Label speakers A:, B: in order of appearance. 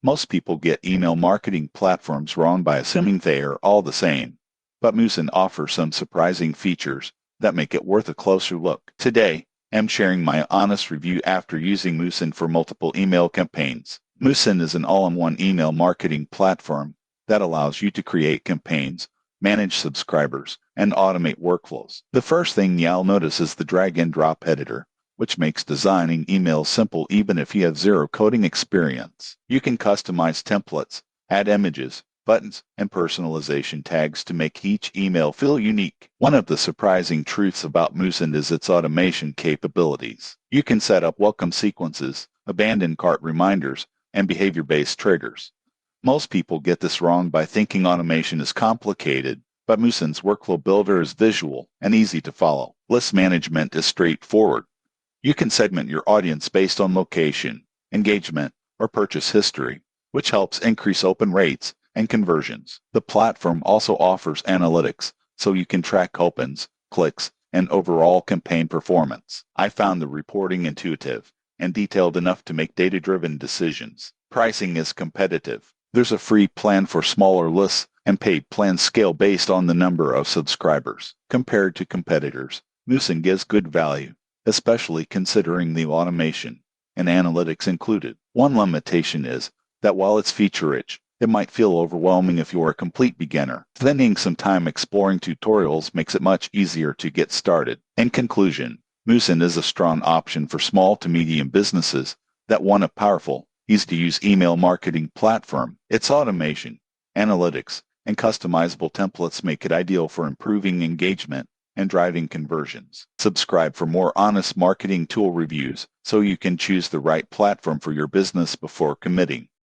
A: Most people get email marketing platforms wrong by assuming they are all the same. But Musin offers some surprising features that make it worth a closer look. Today, I'm sharing my honest review after using Musin for multiple email campaigns. Musin is an all-in-one email marketing platform that allows you to create campaigns, manage subscribers, and automate workflows. The first thing you'll notice is the drag-and-drop editor, which makes designing emails simple even if you have zero coding experience. You can customize templates, add images, buttons, and personalization tags to make each email feel unique. One of the surprising truths about Musin is its automation capabilities. You can set up welcome sequences, abandon cart reminders, and behavior-based triggers. Most people get this wrong by thinking automation is complicated, but Musin's workflow builder is visual and easy to follow. List management is straightforward. You can segment your audience based on location, engagement, or purchase history, which helps increase open rates and conversions. The platform also offers analytics, so you can track opens, clicks, and overall campaign performance. I found the reporting intuitive and detailed enough to make data-driven decisions. Pricing is competitive. There's a free plan for smaller lists, and paid plans scale based on the number of subscribers. Compared to competitors, Musin gives good value, especially considering the automation and analytics included. One limitation is that while it's feature-rich, it might feel overwhelming if you're a complete beginner. Spending some time exploring tutorials makes it much easier to get started. In conclusion, Musin is a strong option for small to medium businesses that want a powerful, easy-to-use email marketing platform. Its automation, analytics, and customizable templates make it ideal for improving engagement and driving conversions. Subscribe for more honest marketing tool reviews so you can choose the right platform for your business before committing.